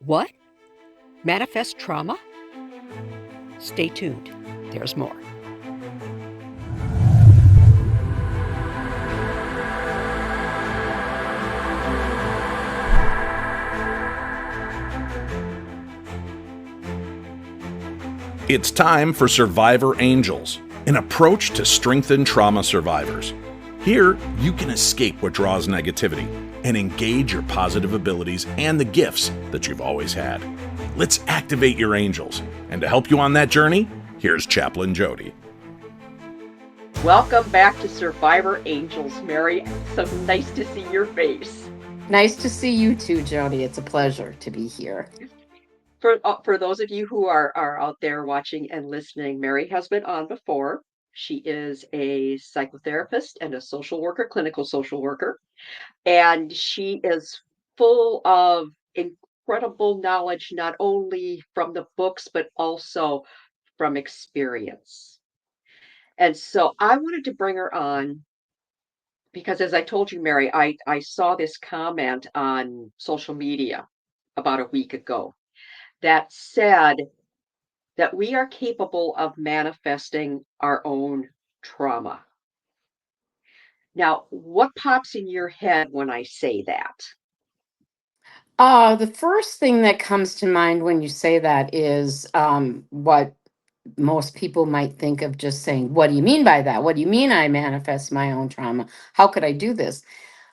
What? Manifest trauma? Stay tuned. There's more. It's time for Survivor Angels, an approach to strengthen trauma survivors. Here, you can escape what draws negativity and engage your positive abilities and the gifts that you've always had. Let's activate your angels. And to help you on that journey, here's Chaplain Jodi. Welcome back to Survivor Angels, Mary. So nice to see your face. Nice to see you too, Jodi. It's a pleasure to be here. For those of you who are out there watching and listening, Mary has been on before. She is a psychotherapist and a social worker, clinical social worker, and she is full of incredible knowledge, not only from the books, but also from experience. And so I wanted to bring her on because, as I told you, Mary, I saw this comment on social media about a week ago that said that we are capable of manifesting our own trauma. Now, what pops in your head when I say that? The first thing that comes to mind when you say that is what most people might think of just saying, what do you mean by that? What do you mean I manifest my own trauma? How could I do this?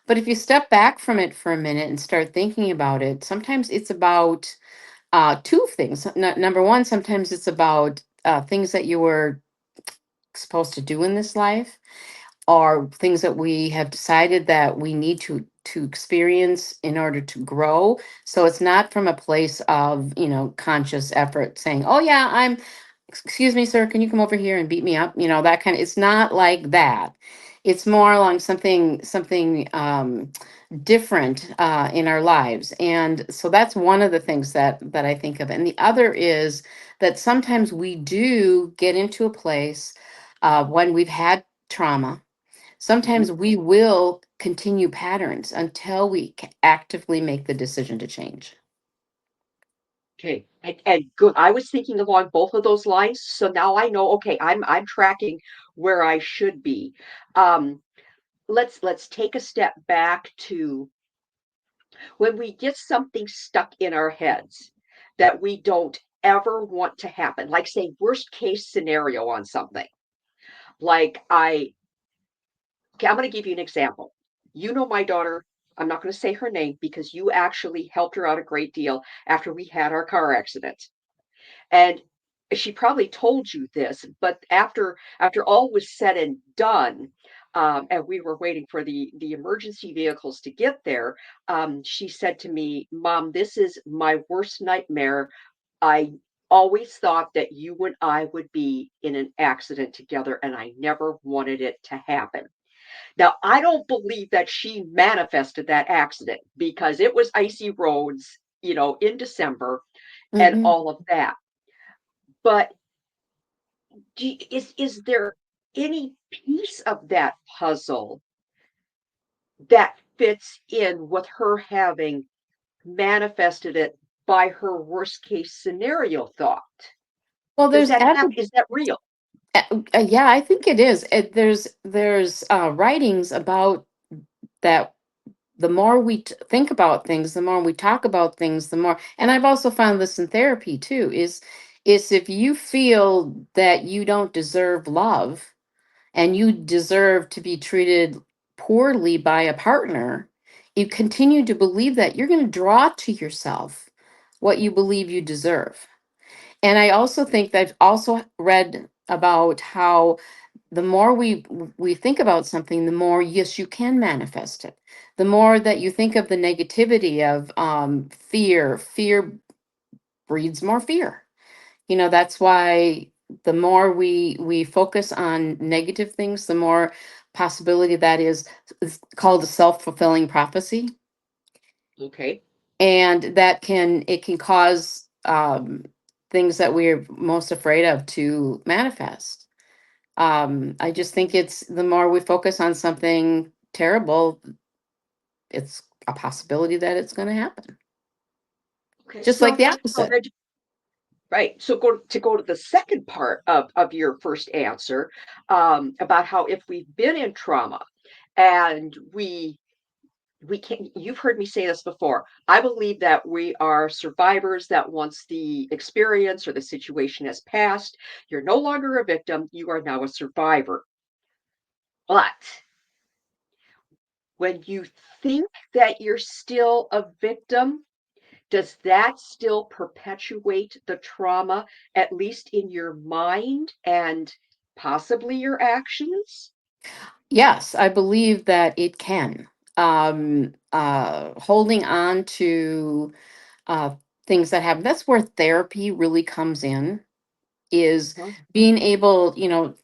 But if you step back from it for a minute and start thinking about it, sometimes it's about two things. Number one, sometimes it's about things that you were supposed to do in this life, or things that we have decided that we need to experience in order to grow. So it's not from a place of, conscious effort saying, oh yeah, excuse me, sir, can you come over here and beat me up, that kind of. It's not like that. It's more along something different in our lives. And so that's one of the things that I think of. And the other is that sometimes we do get into a place when we've had trauma. Mhm. Sometimes we will continue patterns until we actively make the decision to change. Okay, and good. I was thinking along both of those lines, so now I know. Okay, I'm tracking where I should be. Um, let's take a step back to when we get something stuck in our heads that we don't ever want to happen, like say worst case scenario on something. Like okay, I'm going to give you an example. You know my daughter. I'm not going to say her name because you actually helped her out a great deal after we had our car accident. And she probably told you this, but after all was said and done, and we were waiting for the emergency vehicles to get there, she said to me, "Mom, this is my worst nightmare. I always thought that you and I would be in an accident together, and I never wanted it to happen." Now, I don't believe that she manifested that accident because it was icy roads, in December and Hmm. all of that. But is there any piece of that puzzle that fits in with her having manifested it by her worst case scenario thought? Well, Does there's that happen? Is that real? yeah, I think it is. There's writings about that. The more we think about things, the more we talk about things, the more. And I've also found this in therapy too. Is if you feel that you don't deserve love and you deserve to be treated poorly by a partner, you continue to believe that, you're going to draw to yourself what you believe you deserve. And I also think that I've also read about how the more we think about something, the more, yes, you can manifest it. The more that you think of the negativity of fear breeds more fear. That's why the more we focus on negative things, the more possibility that is. It's called a self-fulfilling prophecy. Okay. And it can cause things that we're most afraid of to manifest. I just think it's the more we focus on something terrible, it's a possibility that it's going to happen. Okay, just like so the so opposite. right. So go to the second part of your first answer, about how if we've been in trauma and we can't, you've heard me say this before. I believe that we are survivors, that once the experience or the situation has passed, you're no longer a victim, you are now a survivor. But when you think that you're still a victim, does that still perpetuate the trauma, at least in your mind and possibly your actions? Yes, I believe that it can. Holding on to uh, things that happen, that's where therapy really comes in, is Huh? being able,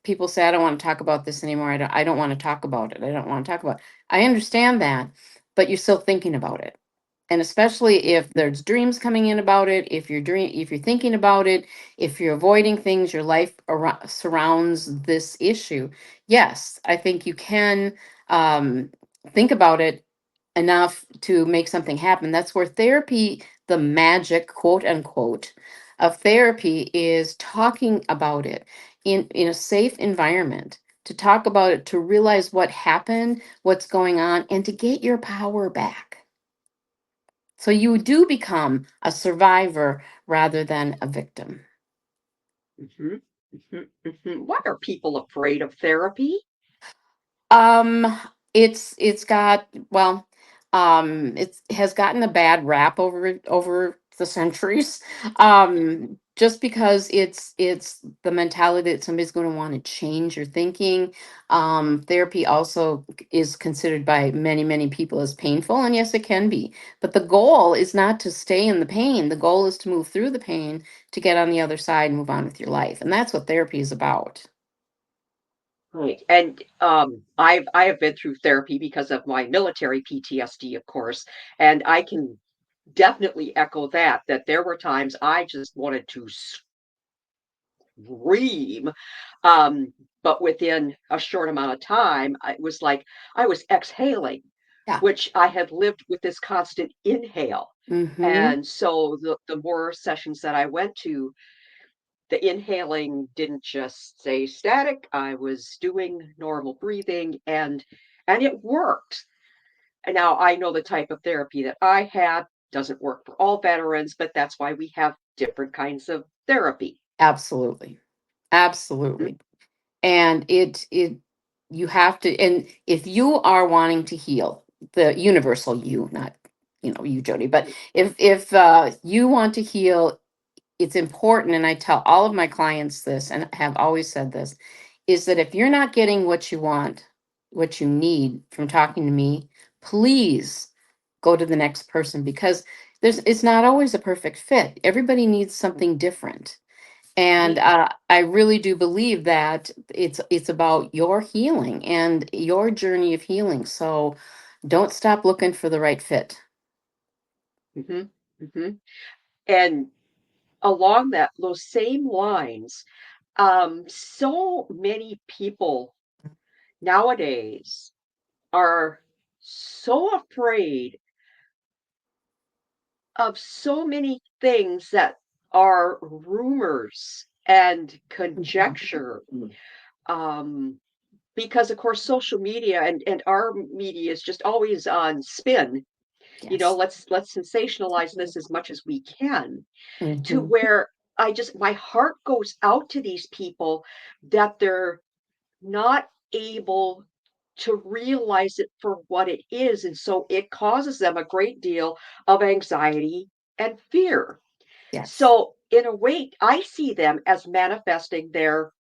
people say, I don't want to talk about this anymore. I don't want to talk about it. I don't want to talk about it. I understand that, but you're still thinking about it. And especially if there's dreams coming in about it, if you're thinking about it, if you're avoiding things, your life surrounds this issue. Yes, I think you can um, think about it enough to make something happen. That's where therapy, the magic, quote unquote, of therapy is talking about it in a safe environment, to talk about it, to realize what happened, what's going on, and to get your power back. So you do become a survivor rather than a victim. Mhm, Why are people afraid of therapy? Um, it's got, well, it has gotten a bad rap over the centuries. Just because it's the mentality that somebody's going to want to change your thinking. Therapy also is considered by many people as painful, and yes, it can be. But the goal is not to stay in the pain. The goal is to move through the pain, to get on the other side and move on with your life, and that's what therapy is about. Right. And I have been through therapy because of my military PTSD, of course, and I can definitely echo that there were times I just wanted to scream. Um, but within a short amount of time, it was like I was exhaling, Yeah. which I had lived with this constant inhale. Mm-hmm. And so the more sessions that I went to, the inhaling didn't just stay static. I was doing normal breathing and it worked. And now I know the type of therapy that I had doesn't work for all veterans, but that's why we have different kinds of therapy. Absolutely. Mhm. Absolutely. And it you have to, and if you are wanting to heal, the universal you, not you, Jody, but if you want to heal, it's important, and I tell all of my clients this and have always said this, is that if you're not getting what you want, what you need from talking to me, please go to the next person, because it's not always a perfect fit. Everybody needs something different. And Right. I really do believe that it's about your healing and your journey of healing. So don't stop looking for the right fit. hmm hmm And along those same lines, so many people nowadays are so afraid of so many things that are rumors and Mhm. conjecture. Um, because of course social media and our media is just always on spin. Yes. Let's sensationalize this as much as we can, to Hmm. where my heart goes out to these people that they're not able to realize it for what it is. And so it causes them a great deal of anxiety and fear. Yes. So, in a way, I see them as manifesting their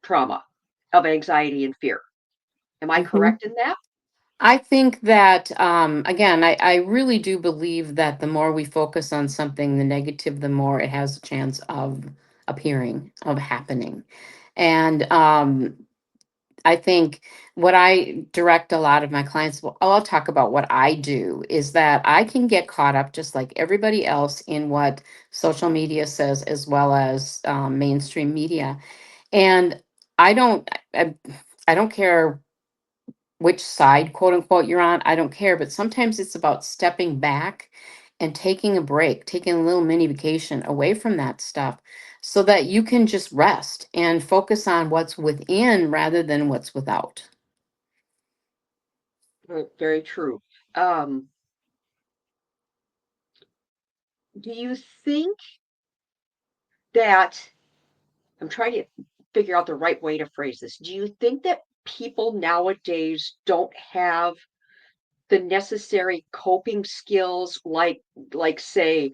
trauma of anxiety and fear. Am I Hmm. correct in that? I think that, again, I really do believe that the more we focus on something, the negative, the more it has a chance of appearing, of happening. And I think what I direct a lot of my clients, well, I'll talk about what I do, is that I can get caught up just like everybody else in what social media says, as well as mainstream media. And I don't, I, I don't care which side, quote unquote, you're on. I don't care. But sometimes it's about stepping back and taking a break, taking a little mini vacation away from that stuff so that you can just rest and focus on what's within rather than what's without. Very true. Do you think that I'm trying to figure out the right way to phrase this. Do you think that people nowadays don't have the necessary coping skills like say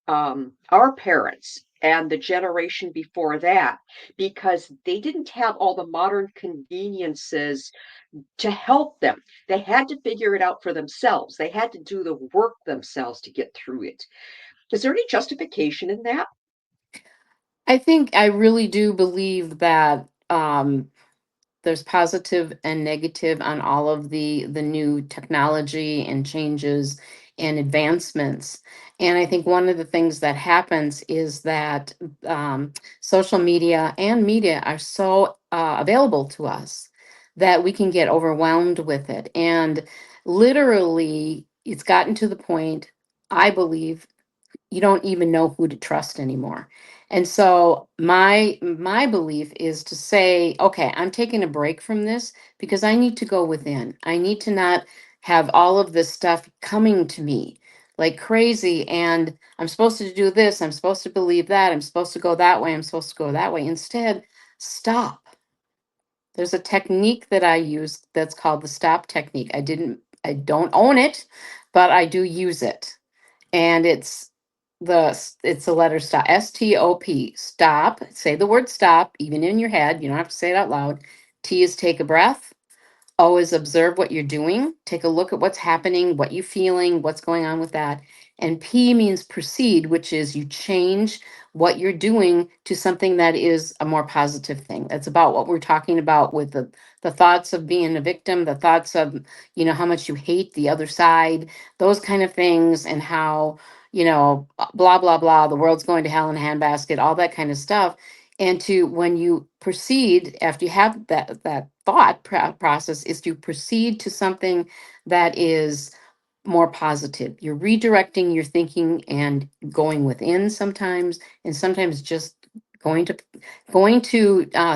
our parents and the generation before that because they didn't have all the modern conveniences to help them. They had to figure it out for themselves. They had to do the work themselves to get through it. Is there any justification in that? I think I really do believe that there's positive and negative on all of the new technology and changes and advancements. And I think one of the things that happens is that social media and media are so available to us that we can get overwhelmed with it. And literally, it's gotten to the point, I believe, you don't even know who to trust anymore. And so my belief is to say, okay, I'm taking a break from this because I need to go within. I need to not have all of this stuff coming to me like crazy, and I'm supposed to do this, I'm supposed to believe that, I'm supposed to go that way, I'm supposed to go that way. Instead, stop. There's a technique that I use that's called the stop technique. I don't own it, but I do use it, and it's the letter stop, STOP, stop. Say the word stop, even in your head. You don't have to say it out loud. T is take a breath. Always observe what you're doing. Take a look at what's happening, what you're feeling, what's going on with that. And P means proceed, which is you change what you're doing to something that is a more positive thing. That's about what we're talking about with the thoughts of being a victim, the thoughts of, how much you hate the other side, those kind of things, and how, blah, blah, blah, the world's going to hell in a handbasket, all that kind of stuff. And to when you proceed after you have that thought process is to proceed to something that is more positive. You're redirecting your thinking and going within sometimes, and sometimes just going to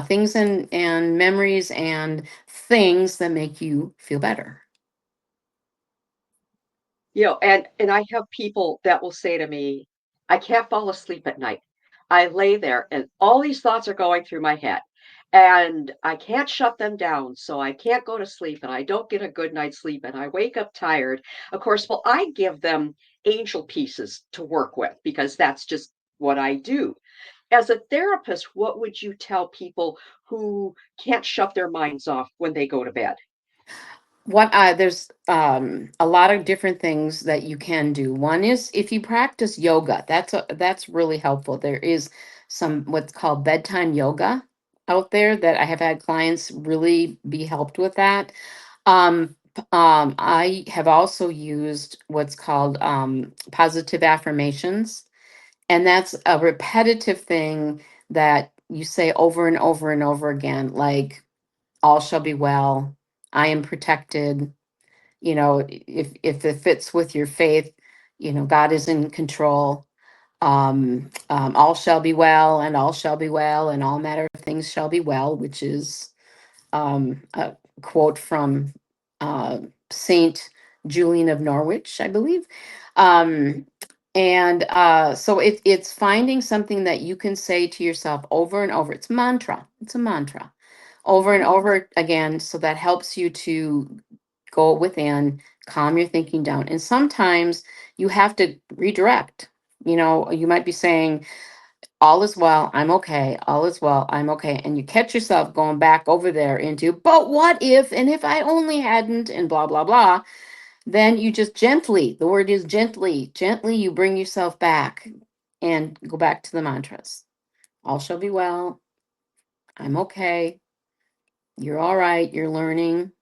things and memories and things that make you feel better. And I have people that will say to me, I can't fall asleep at night. I lay there and all these thoughts are going through my head and I can't shut them down. So I can't go to sleep and I don't get a good night's sleep and I wake up tired. Of course, well, I give them angel pieces to work with because that's just what I do. As a therapist, what would you tell people who can't shut their minds off when they go to bed? There's a lot of different things that you can do. One is if you practice yoga, that's really helpful. There is some what's called bedtime yoga out there that I have had clients really be helped with that. I have also used what's called positive affirmations, and that's a repetitive thing that you say over and over and over again, like all shall be well, I am protected. If it fits with your faith, God is in control. All shall be well, and all shall be well, and all matter of things shall be well, which is a quote from uh, Saint Julian of Norwich, I believe. Um, and so it's finding something that you can say to yourself over and over. It's mantra. It's a mantra over and over again. So that helps you to go within, calm your thinking down. And sometimes you have to redirect. You might be saying, all is well, I'm okay, all is well, I'm okay. And you catch yourself going back over there into, but what if, and if I only hadn't, and blah, blah, blah. Then you just gently, the word is gently, you bring yourself back and go back to the mantras. All shall be well, I'm okay, you're all right, you're learning,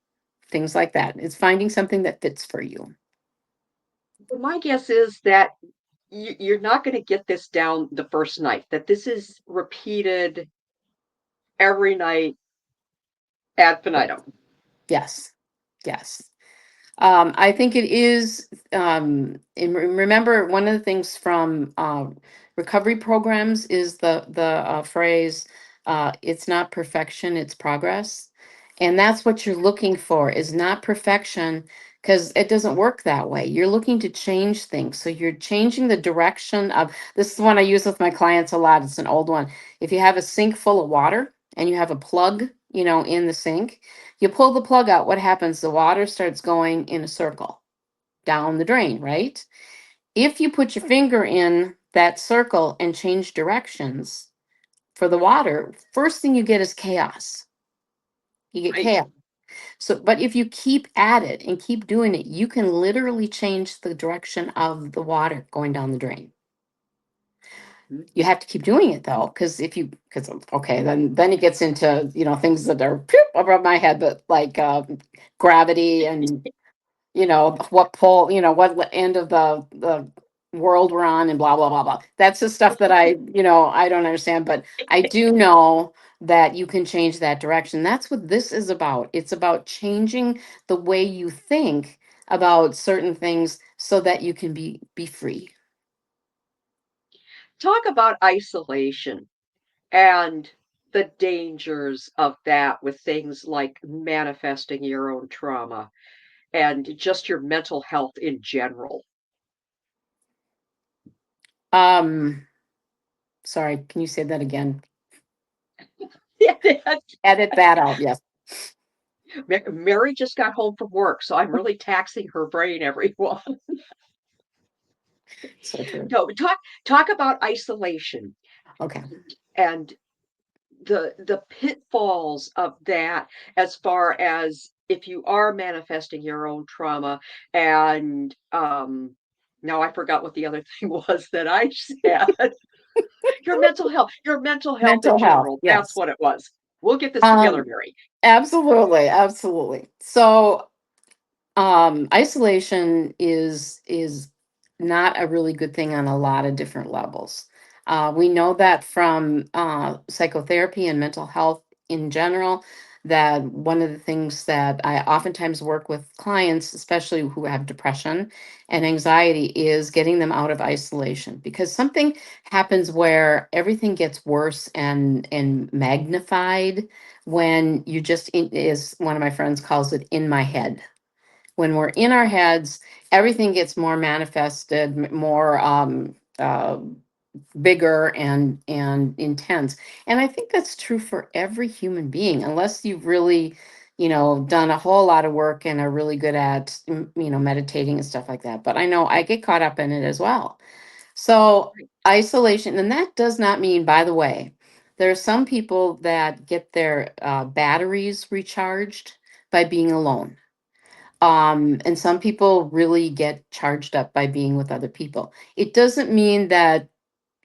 things like that. It's finding something that fits for you. Well, my guess is that you're not going to get this down the first night, that this is repeated every night ad infinitum. Yes, yes. I think it is. And remember, one of the things from recovery programs is the phrase, "It's not perfection, it's progress," and that's what you're looking for. Is not perfection, because it doesn't work that way. You're looking to change things, so you're changing the direction of. This is one I use with my clients a lot. It's an old one. If you have a sink full of water and you have a plug, in the sink, you pull the plug out, what happens? The water starts going in a circle down the drain, right? If you put your finger in that circle and change directions for the water, first thing you get is chaos. You get Right. chaos. So, but if you keep at it and keep doing it, you can literally change the direction of the water going down the drain. Mhm. You have to keep doing it though, because okay, then it gets into things that are pew, above my head, but like gravity and what pole, what end of the world we're on and blah blah blah blah. That's the stuff that I don't understand, but I do know that you can change that direction. That's what this is about. It's about changing the way you think about certain things so that you can be free. Talk about isolation and the dangers of that with things like manifesting your own trauma and just your mental health in general. Um, Sorry, can you say that again? Yeah, Edit that out. Yes, Mary just got home from work, so I'm really taxing her brain, everyone. so true. No, talk about isolation Okay. and the pitfalls of that as far as if you are manifesting your own trauma and now I forgot what the other thing was that I said. Your mental health in Mental health. general. That's Yes. what it was. We'll get this together, Um, Mary. Absolutely, absolutely. So isolation is not a really good thing on a lot of different levels. We know that from psychotherapy and mental health in general, that one of the things that I oftentimes work with clients, especially who have depression and anxiety, is getting them out of isolation, because something happens where everything gets worse and magnified when you just, as one of my friends calls it, in my head. When we're in our heads, everything gets more manifested, more bigger and intense. And I think that's true for every human being, unless you've really, done a whole lot of work and are really good at, meditating and stuff like that. But I know I get caught up in it as well. So isolation, and that does not mean, by the way, there are some people that get their batteries recharged by being alone. And some people really get charged up by being with other people. It doesn't mean that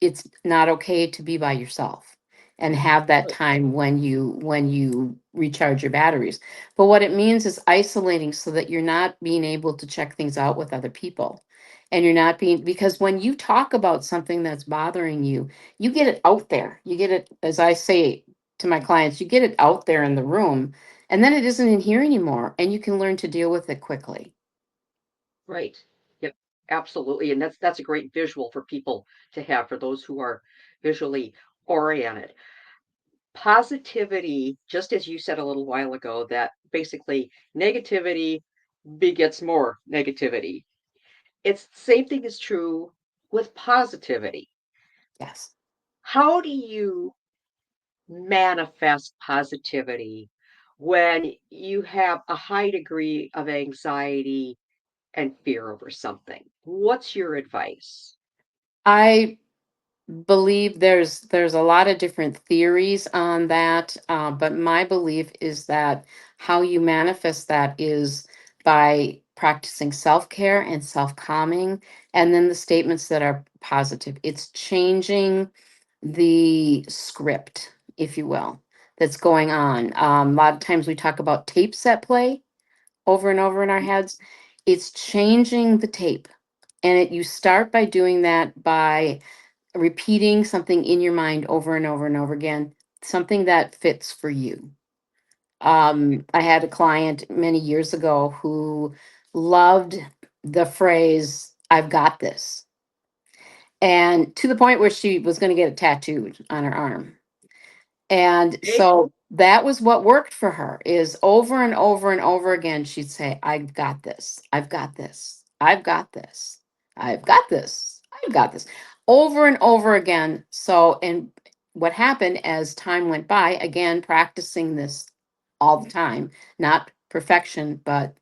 it's not okay to be by yourself and have that Right. time when you recharge your batteries. But what it means is isolating so that you're not being able to check things out with other people. And you're not being, because when you talk about something that's bothering you, you get it out there. You get it, as I say to my clients, you get it out there in the room, and then it isn't in here anymore, and you can learn to deal with it quickly. Right. Yep. Absolutely. And that's a great visual for people to have for those who are visually oriented. Positivity, just as you said a little while ago, that basically negativity begets more negativity. It's the same thing is true with positivity. Yes. How do you manifest positivity when you have a high degree of anxiety and fear over something? What's your advice? I believe there's a lot of different theories on that, but my belief is that how you manifest that is by practicing self-care and self-calming, and then the statements that are positive. It's changing the script, if you will, that's going on. A lot of times we talk about tapes that play over and over in our heads. It's changing the tape. And you start by doing that by repeating something in your mind over and over and over again, something that fits for you. I had a client many years ago who loved the phrase, "I've got this." And to the point where she was going to get it tattooed on her arm. And Okay. so that was what worked for her, is over and over and over again she'd say, "I've got this. I've got this. I've got this. I've got this. I've got this." Over and over again. So, and what happened as time went by, again practicing this all the time, not perfection but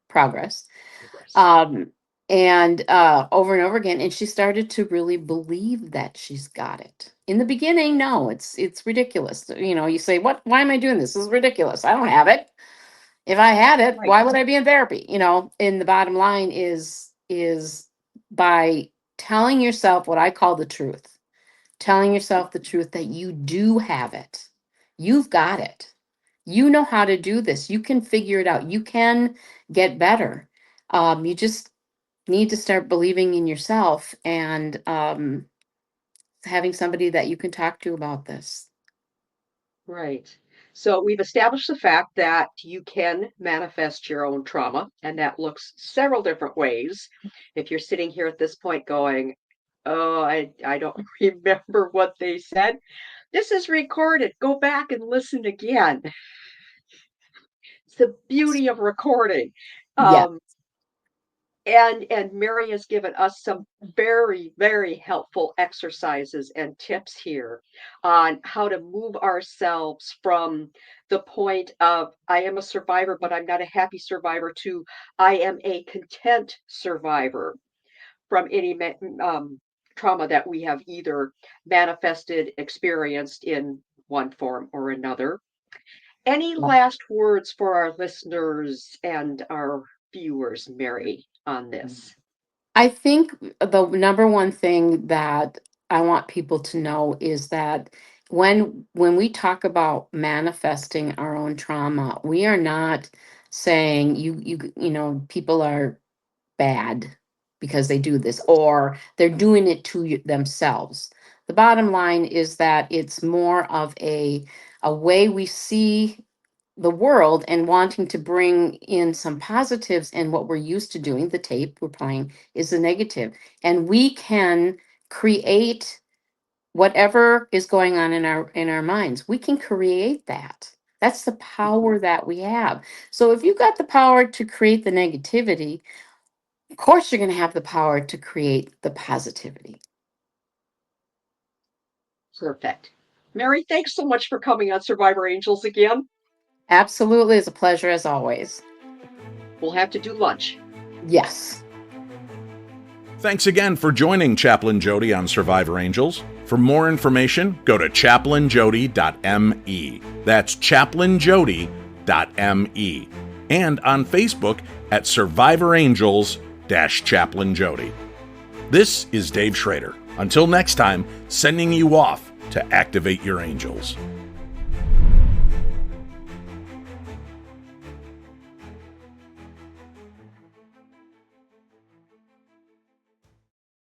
progress, Progress. um and over and over again, and she started to really believe that she's got it. In the beginning, no, it's ridiculous. You say, why am I doing this? This is ridiculous. I don't have it. If I had it, Right. why would I be in therapy? And the bottom line is by telling yourself what I call the truth, telling yourself the truth that you do have it. You've got it. You know how to do this. You can figure it out. You can get better. You just need to start believing in yourself, and having somebody that you can talk to about this. Right. So we've established the fact that you can manifest your own trauma, and that looks several different ways. If you're sitting here at this point going, "Oh, I don't remember what they said," this is recorded. Go back and listen again. It's the beauty of recording. Yeah. Um, and Mary has given us some very, very helpful exercises and tips here on how to move ourselves from the point of I am a survivor, but I'm not a happy survivor, to I am a content survivor from any trauma that we have either manifested, experienced in one form or another. Any last words for our listeners and our viewers, Mary, on this? I think the number one thing that I want people to know is that when we talk about manifesting our own trauma, we are not saying people are bad because they do this, or they're doing it to themselves. The bottom line is that it's more of a way we see the world, and wanting to bring in some positives, and what we're used to doing, the tape we're playing, is the negative. And we can create whatever is going on in our minds. We can create that. That's the Mhm. power that we have. So if you've got the power to create the negativity, of course you're going to have the power to create the positivity. Perfect. Mary, thanks so much for coming on Survivor Angels again. Absolutely, it's a pleasure as always. We'll have to do lunch. Yes. Thanks again for joining Chaplain Jodi on Survivor Angels. For more information, go to chaplainjodi.me. That's chaplainjodi.me. And on Facebook at Survivor Angels Chaplain Jodi. This is Dave Schrader. Until next time, sending you off to activate your angels.